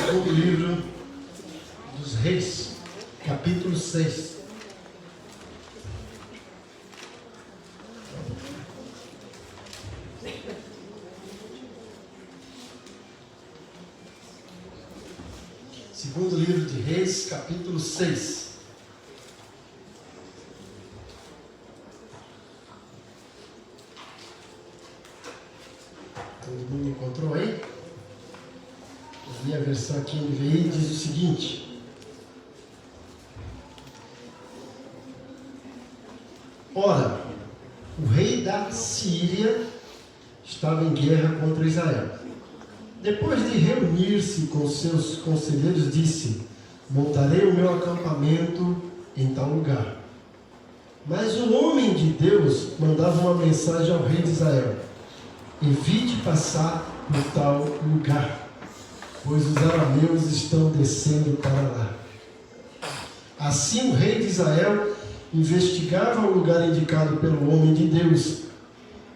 segundo livro dos Reis, capítulo 6. Segundo livro de Reis, capítulo 6. Todo mundo encontrou aí? A minha versão aqui NVI diz o seguinte: ora, o rei da Síria estava em guerra contra Israel. Depois de reunir-se com seus conselheiros, disse: montarei o meu acampamento em tal lugar. Mas o homem de Deus mandava uma mensagem ao rei de Israel: evite passar por tal lugar, pois os arameus estão descendo para lá. Assim o rei de Israel investigava o lugar indicado pelo homem de Deus.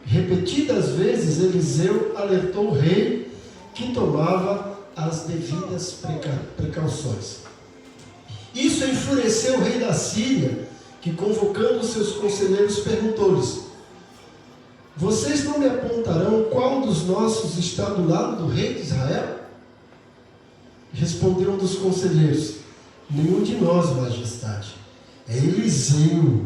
Repetidas vezes Eliseu alertou o rei, que tomava as devidas precauções. Isso enfureceu o rei da Síria, que, convocando seus conselheiros, perguntou-lhes: vocês não me apontarão qual dos nossos está do lado do rei de Israel? Respondeu um dos conselheiros: nenhum de nós, majestade. É Eliseu,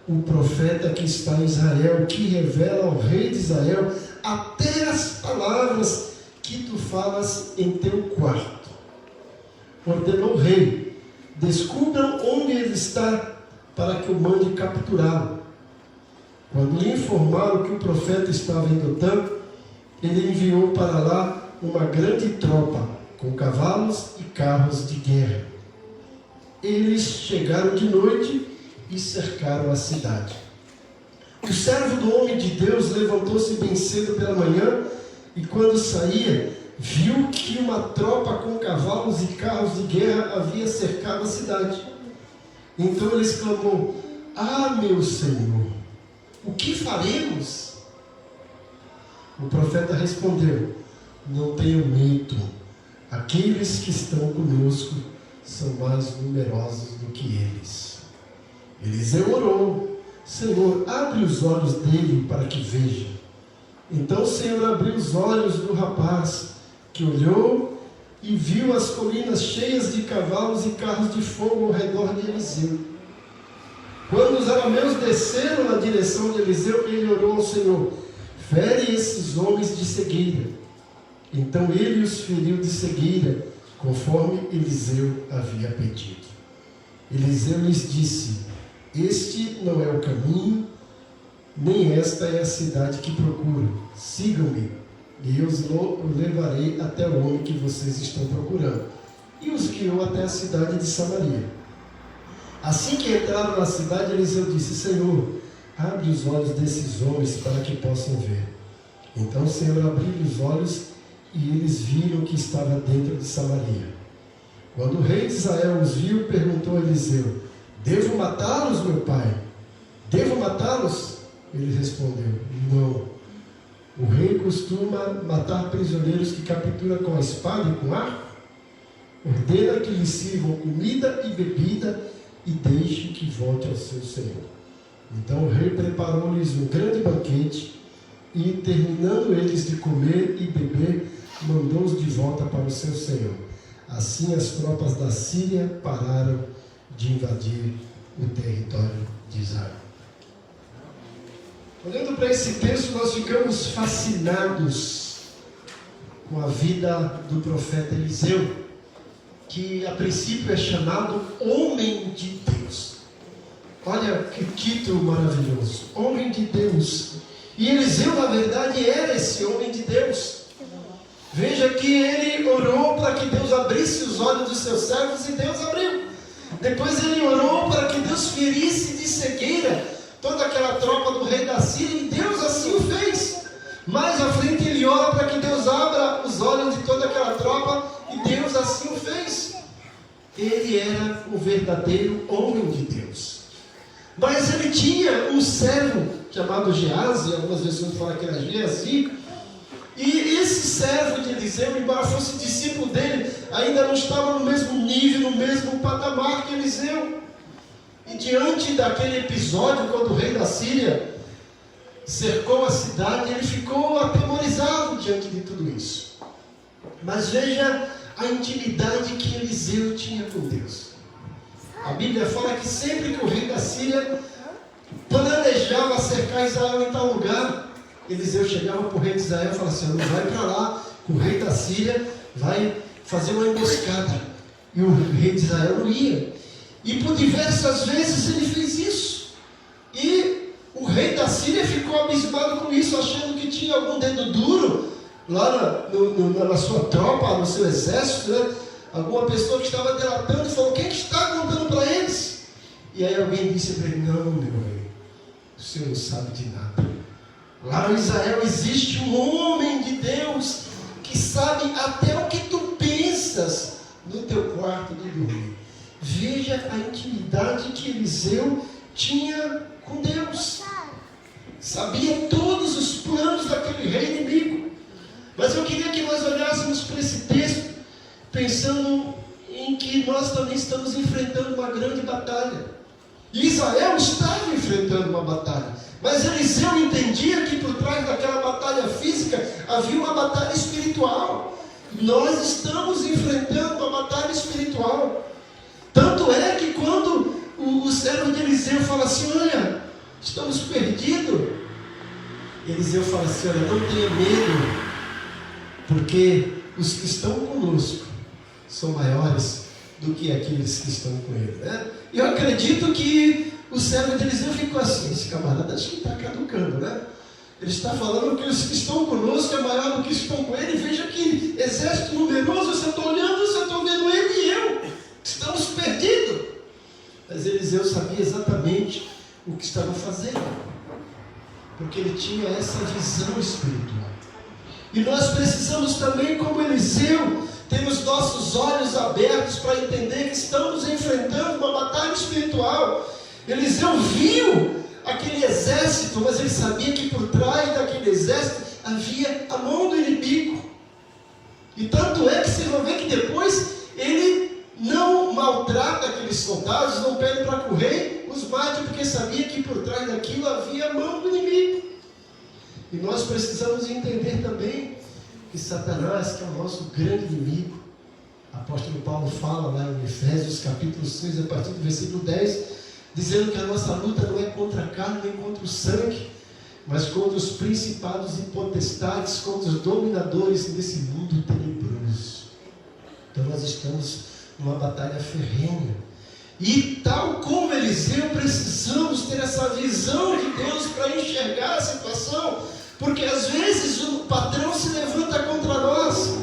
o profeta que está em Israel, que revela ao rei de Israel até as palavras que tu falas em teu quarto. Ordenou o rei: descubram onde ele está, para que o mande capturá-lo. Quando lhe informaram que o profeta estava em Dotã, ele enviou para lá uma grande tropa, com cavalos e carros de guerra. Eles chegaram de noite e cercaram a cidade. O servo do homem de Deus levantou-se bem cedo pela manhã, e quando saía, viu que uma tropa com cavalos e carros de guerra havia cercado a cidade. Então ele exclamou: ah, meu Senhor, o que faremos? O profeta respondeu: não tenham medo, aqueles que estão conosco são mais numerosos do que eles. Eliseu orou: Senhor, abre os olhos dele para que veja. Então o Senhor abriu os olhos do rapaz, que olhou e viu as colinas cheias de cavalos e carros de fogo ao redor de Eliseu. Quando os arameus desceram na direção de Eliseu, ele orou ao Senhor: fere esses homens de cegueira. Então ele os feriu de cegueira, conforme Eliseu havia pedido. Eliseu lhes disse: este não é o caminho, nem esta é a cidade que procuro. Sigam-me, e eu os levarei até o homem que vocês estão procurando. E os guiou até a cidade de Samaria. Assim que entraram na cidade, Eliseu disse: Senhor, abre os olhos desses homens para que possam ver. Então o Senhor abriu os olhos e eles viram que estava dentro de Samaria. Quando o rei de Israel os viu, perguntou a Eliseu: devo matá-los, meu pai? Devo matá-los? Ele respondeu: não. O rei costuma matar prisioneiros que captura com a espada e com arco? Ordena que lhes sirvam comida e bebida e deixe que volte ao seu senhor. Então o rei preparou-lhes um grande banquete e, terminando eles de comer e beber, mandou-os de volta para o seu senhor. Assim as tropas da Síria pararam de invadir o território de Israel. Olhando para esse texto, nós ficamos fascinados com a vida do profeta Eliseu, que a princípio é chamado Homem de Deus. Olha que título maravilhoso, Homem de Deus. E Eliseu, na verdade, era esse Homem de Deus. Veja que ele orou para que Deus abrisse os olhos dos seus servos, e Deus abriu. Depois ele orou para que Deus ferisse de cegueira toda aquela tropa do rei da Síria, e Deus assim o fez. Mais à frente ele ora para que Deus abra os olhos de toda aquela tropa, e Deus assim o fez. Ele era o verdadeiro homem de Deus. Mas ele tinha um servo chamado Geazi, algumas versões falam que era Geazi, e esse servo de Eliseu, embora fosse discípulo dele, ainda não estava no mesmo nível, no mesmo patamar que Eliseu. E diante daquele episódio, quando o rei da Síria cercou a cidade, ele ficou atemorizado diante de tudo isso. Mas veja a intimidade que Eliseu tinha com Deus. A Bíblia fala que sempre que o rei da Síria planejava cercar Israel em tal lugar, Eliseu chegava para o rei de Israel e falava assim: não vai para lá, o rei da Síria vai fazer uma emboscada. E o rei de Israel não ia. E por diversas vezes ele fez isso. E o rei da Síria ficou abismado com isso, achando que tinha algum dedo duro lá na sua tropa, no seu exército, né? Alguma pessoa que estava delatando e falou: quem que está contando para eles? E aí alguém disse para ele: não, meu rei, o senhor não sabe de nada. Lá em Israel existe um homem de Deus que sabe até o que tu pensas no teu quarto de dormir. Veja a intimidade que Eliseu tinha com Deus. Sabia todos os planos daquele rei inimigo. Mas eu queria que nós olhássemos para esse texto pensando em que nós também estamos enfrentando uma grande batalha. E Israel estava enfrentando uma batalha, mas Eliseu entendia que por trás daquela batalha física havia uma batalha espiritual. Nós estamos enfrentando uma batalha espiritual. Tanto é que quando o servo de Eliseu fala assim: olha, estamos perdidos, Eliseu fala assim: olha, não tenha medo, porque os que estão conosco são maiores do que aqueles que estão com ele, né? E eu acredito que o servo de Eliseu ficou assim: esse camarada acho que está caducando, né? Ele está falando que os que estão conosco é maior do que estão com ele. Veja que exército numeroso, você está olhando, você está vendo ele e eu, estamos perdidos. Mas Eliseu sabia exatamente o que estava fazendo, porque ele tinha essa visão espiritual. E nós precisamos também, como Eliseu, ter os nossos olhos abertos para entender que estamos enfrentando uma batalha espiritual. Eliseu viu aquele exército, mas ele sabia que por trás daquele exército havia a mão do inimigo. E tanto é que você vai ver que depois ele não maltrata aqueles soldados, não pede para que o rei os mate, porque sabia que por trás daquilo havia a mão do inimigo. E nós precisamos entender também que Satanás, que é o nosso grande inimigo, o apóstolo Paulo fala lá em Efésios capítulo 6, a partir do versículo 10, dizendo que a nossa luta não é contra a carne nem contra o sangue, mas contra os principados e potestades, contra os dominadores desse mundo tenebroso. Então nós estamos numa batalha ferrenha. E tal como Eliseu, precisamos ter essa visão de Deus para enxergar a situação, porque às vezes o patrão se levanta contra nós,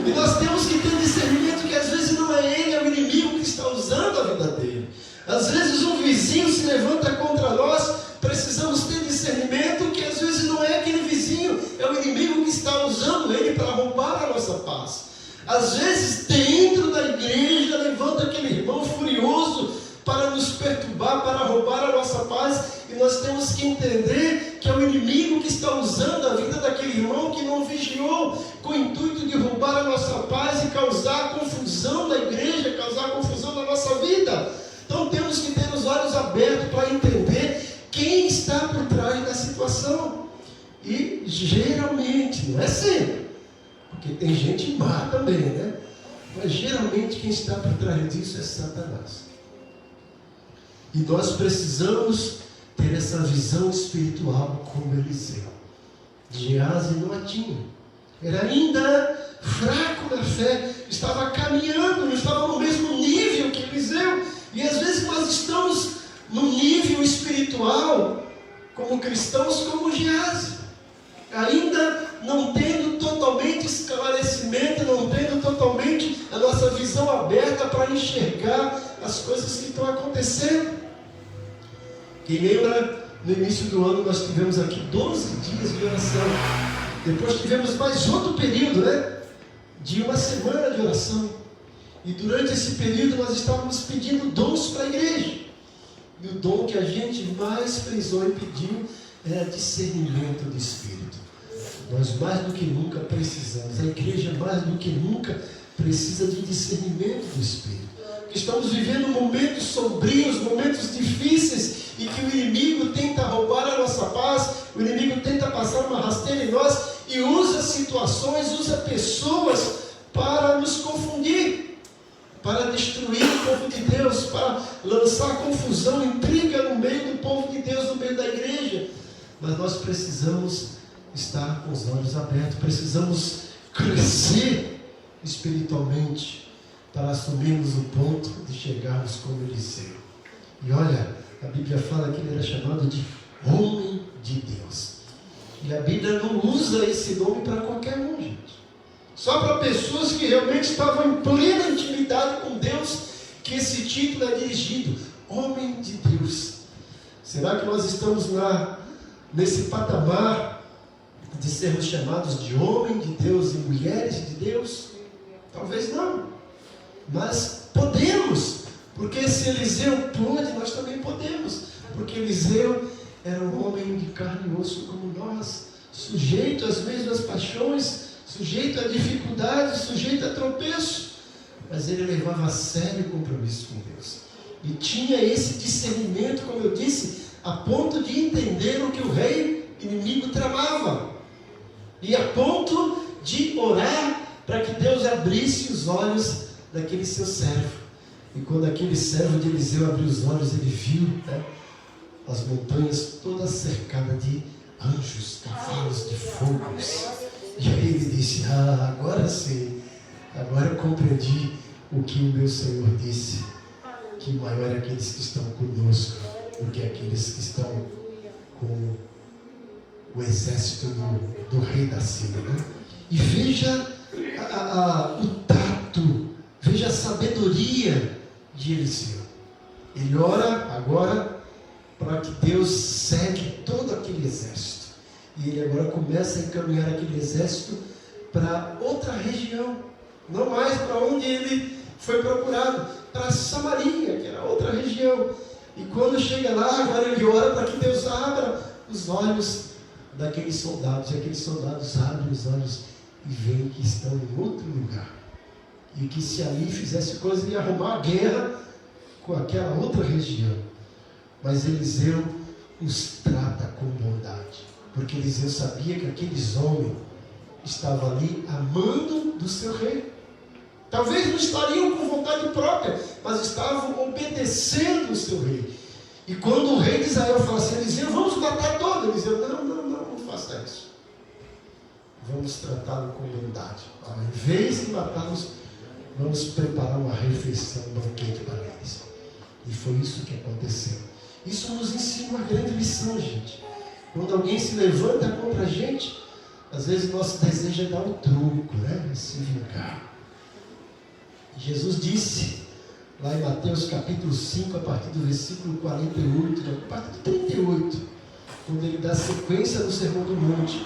e nós temos que ter discernimento que às vezes não é ele, é o inimigo que está usando a vida dele. Às vezes um vizinho se levanta contra nós, precisamos ter discernimento que às vezes não é aquele vizinho, é o inimigo que está usando ele para roubar a nossa paz. Às vezes dentro da igreja levanta aquele irmão furioso para nos perturbar, para roubar a nossa paz, e nós temos que entender que é o inimigo que está usando a vida daquele irmão que não vigiou, com o intuito de roubar a nossa paz e causar confusão na igreja, causar confusão na nossa vida. Então temos que ter os olhos abertos para entender quem está por trás da situação. E geralmente, não é sempre, porque tem gente má também, né? Mas geralmente quem está por trás disso é Satanás. E nós precisamos ter essa visão espiritual como Eliseu. Geazi não a tinha. Era ainda fraco na fé, estava caminhando, não estava no mesmo nível que Eliseu. E às vezes nós estamos no nível espiritual, como cristãos, como Geazi, ainda não tendo totalmente esclarecimento, não tendo totalmente a nossa visão aberta para enxergar as coisas que estão acontecendo. Quem lembra, no início do ano nós tivemos aqui 12 dias de oração, depois tivemos mais outro período, né? De uma semana de oração. E durante esse período nós estávamos pedindo dons para a igreja. E o dom que a gente mais frisou e pediu era discernimento do Espírito. Nós mais do que nunca precisamos. A mais do que nunca, precisa de discernimento do Espírito. Estamos vivendo momentos sombrios, momentos difíceis, e que o inimigo tenta roubar a nossa paz, o inimigo tenta passar uma rasteira em nós, e usa situações, usa pessoas para nos confundir, para destruir o povo de Deus, para lançar confusão, intriga no meio do povo de Deus, no meio da igreja. Mas nós precisamos estar com os olhos abertos, precisamos crescer espiritualmente para assumirmos o ponto de chegarmos como Eliseu. E olha, a Bíblia fala que ele era chamado de homem de Deus. E a Bíblia não usa esse nome para qualquer um, gente. Só para pessoas que realmente estavam em plena intimidade com Deus, que esse título é dirigido, homem de Deus. Será que nós estamos nesse patamar de sermos chamados de homem de Deus e mulheres de Deus? Talvez não. Mas podemos, porque se Eliseu pôde, nós também podemos. Porque Eliseu era um homem de carne e osso como nós, sujeito às mesmas paixões, sujeito a dificuldades, sujeito a tropeço. Mas ele levava a sério o compromisso com Deus. E tinha esse discernimento, como eu disse, a ponto de entender o que o rei inimigo tramava. E a ponto de orar para que Deus abrisse os olhos daquele seu servo. E quando aquele servo de Eliseu abriu os olhos, ele viu as montanhas todas cercadas de anjos, cavalos de fogo. E aí ele disse, agora sim, agora eu compreendi o que o meu Senhor disse, que maior é aqueles que estão conosco do que aqueles que estão com o exército do rei da Síria. Né? E veja o tato, veja a sabedoria de Eliseu. Ele ora agora para que Deus segue todo aquele exército. E ele agora começa a encaminhar aquele exército para outra região. Não mais para onde ele foi procurado, para Samaria, que era outra região. E quando chega lá, agora ele ora para que Deus abra os olhos daqueles soldados. E aqueles soldados abrem os olhos e veem que estão em outro lugar. E que se ali fizesse coisa, ia arrumar a guerra com aquela outra região. Mas Eliseu os trata com bondade. Porque Eliseu sabia que aqueles homens estavam ali amando do seu rei. Talvez não estariam com vontade própria, mas estavam obedecendo o seu rei. E quando o rei de Israel fala assim, Eliseu, vamos matar todo. Eliseu, não faça isso. Vamos tratá-lo com bondade. Em vez de matá-los, vamos preparar uma refeição, um banquete para eles. E foi isso que aconteceu. Isso nos ensina uma grande lição, gente. Quando alguém se levanta contra a gente, às vezes nosso desejo é dar o troco, né? Se vingar. Jesus disse, lá em Mateus capítulo 5, a partir do versículo 48, a partir do 38, quando ele dá sequência no Sermão do Monte,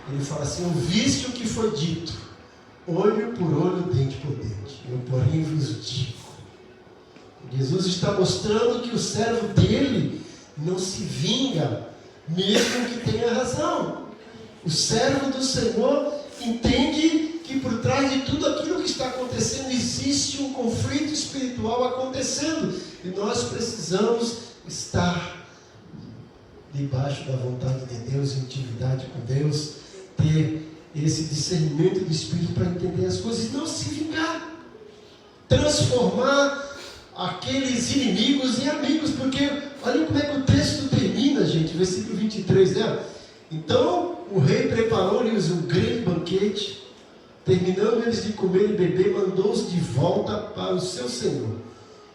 ele fala assim, ouviste o que foi dito, olho por olho, dente por dente, eu porém vos digo. Jesus está mostrando que o servo dele não se vinga, mesmo que tenha razão. O servo do Senhor entende que por trás de tudo aquilo que está acontecendo existe um conflito espiritual acontecendo, e nós precisamos estar debaixo da vontade de Deus, em intimidade com Deus, ter esse discernimento do Espírito para entender as coisas e não se vingar, transformar aqueles inimigos em amigos, porque olha como é que o texto termina, gente, versículo 23, né? Então o rei preparou-lhes um grande banquete, terminando eles de comer e beber, mandou-os de volta para o seu senhor.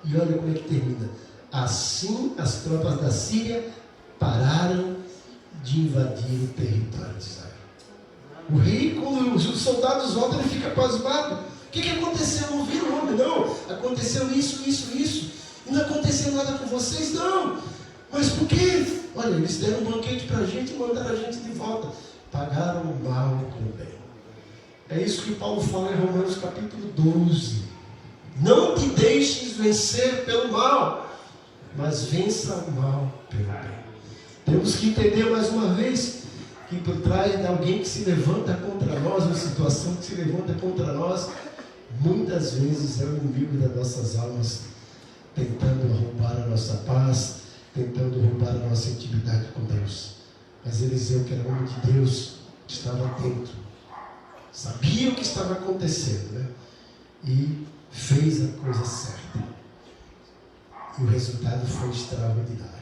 E olha como é que termina. Assim as tropas da Síria pararam de invadir o território de Israel. O rei, quando os soldados voltam, ele fica pasmado. O que aconteceu? Não viram o homem? Não. Aconteceu isso. E não aconteceu nada com vocês? Não. Mas por quê? Olha, eles deram um banquete para a gente e mandaram a gente de volta. Pagaram o mal com o bem. É isso que Paulo fala em Romanos capítulo 12. Não te deixes vencer pelo mal, mas vença o mal pelo bem. Temos que entender mais uma vez que por trás de alguém que se levanta contra nós, uma situação que se levanta contra nós, muitas vezes é o inimigo das nossas almas, tentando roubar a nossa paz, tentando roubar a nossa intimidade com Deus. Mas Eliseu, que era homem de Deus, estava atento, sabia o que estava acontecendo, né? E fez a coisa certa. E o resultado foi extraordinário.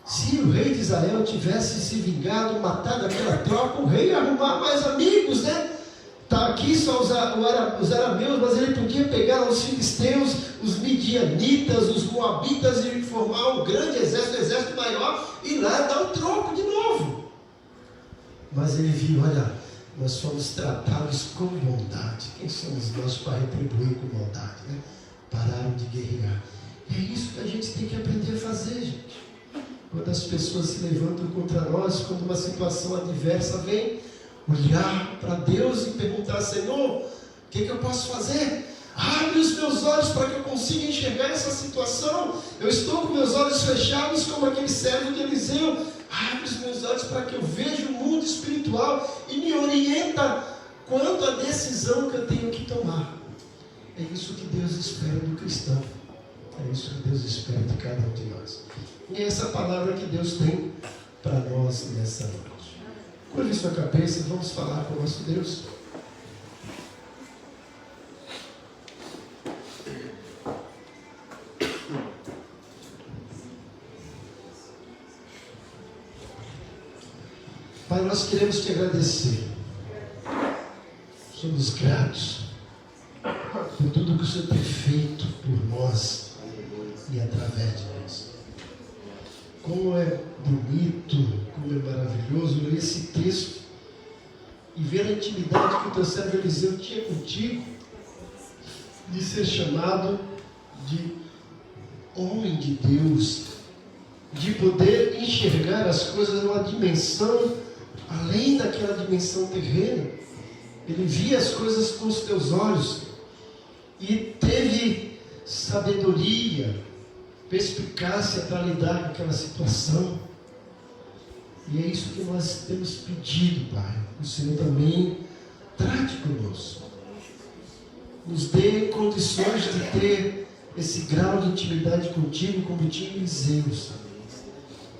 Se o rei de Israel tivesse se vingado, matado aquela tropa, o rei ia arrumar mais amigos, né? Está aqui só os arameus, mas ele podia pegar os filisteus, os midianitas, os moabitas e formar um grande exército maior e lá dar um troco de novo. Mas ele viu, olha, nós fomos tratados com bondade. Quem somos nós para retribuir com bondade, né? Pararam de guerrear. E é isso que a gente tem que aprender a fazer, gente. Quando as pessoas se levantam contra nós, quando uma situação adversa vem, olhar para Deus e perguntar: Senhor, o que eu posso fazer? Abre os meus olhos para que eu consiga enxergar essa situação. Eu estou com meus olhos fechados como aquele servo de Eliseu. Abre os meus olhos para que eu veja o mundo espiritual e me orienta quanto à decisão que eu tenho que tomar. É isso que Deus espera do cristão. É isso que Deus espera de cada um de nós. E é essa palavra que Deus tem para nós nessa noite. Curve sua cabeça e vamos falar com o nosso Deus. Pai, nós queremos te agradecer. Somos gratos por tudo que o Senhor tem feito por nós e através de nós. Como é bonito, como é maravilhoso ler esse texto e ver a intimidade que o teu servo Eliseu tinha contigo, de ser chamado de homem de Deus, de poder enxergar as coisas numa dimensão além daquela dimensão terrena. Ele via as coisas com os teus olhos e teve sabedoria, perspicácia para lidar com aquela situação. E é isso que nós temos pedido, Pai. O Senhor também trate conosco. Nos dê condições de ter esse grau de intimidade contigo como tinha Eliseu.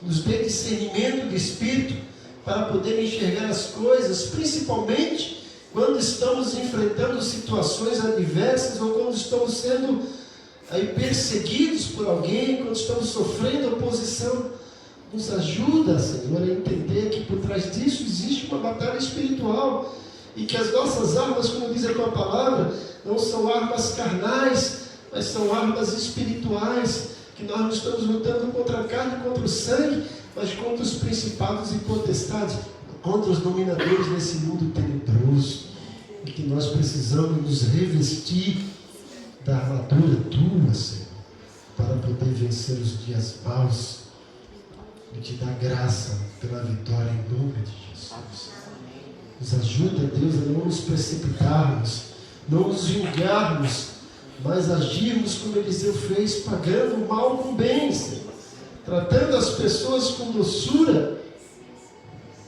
Nos dê discernimento de espírito para poder enxergar as coisas, principalmente quando estamos enfrentando situações adversas ou quando estamos sendo perseguidos por alguém, quando estamos sofrendo oposição. Nos ajuda, Senhor, a entender que por trás disso existe uma batalha espiritual e que as nossas armas, como diz a tua palavra, não são armas carnais, mas são armas espirituais, que nós não estamos lutando contra a carne e contra o sangue, mas contra os principados e potestades, contra os dominadores desse mundo tenebroso, e que nós precisamos nos revestir da armadura tua, Senhor, para poder vencer os dias maus e te dar graça pela vitória em nome de Jesus. Nos ajuda, Deus, a não nos precipitarmos, não nos vingarmos, mas agirmos como Eliseu fez, pagando o mal com bem, Senhor, tratando as pessoas com doçura,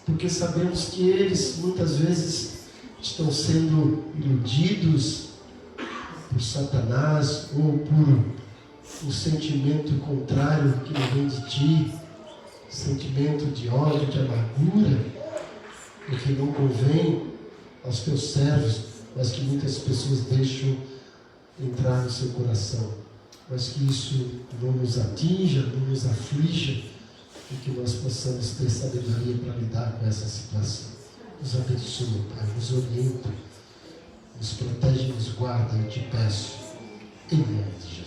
porque sabemos que eles muitas vezes estão sendo iludidos por Satanás ou por um sentimento contrário que não vem de ti, sentimento de ódio, de amargura, o que não convém aos teus servos, mas que muitas pessoas deixam entrar no seu coração. Mas que isso não nos atinja, não nos aflija, e que nós possamos ter sabedoria para lidar com essa situação. Nos abençoa, Pai, nos orienta, nos protege e nos guarda, eu te peço, em nome de Jesus.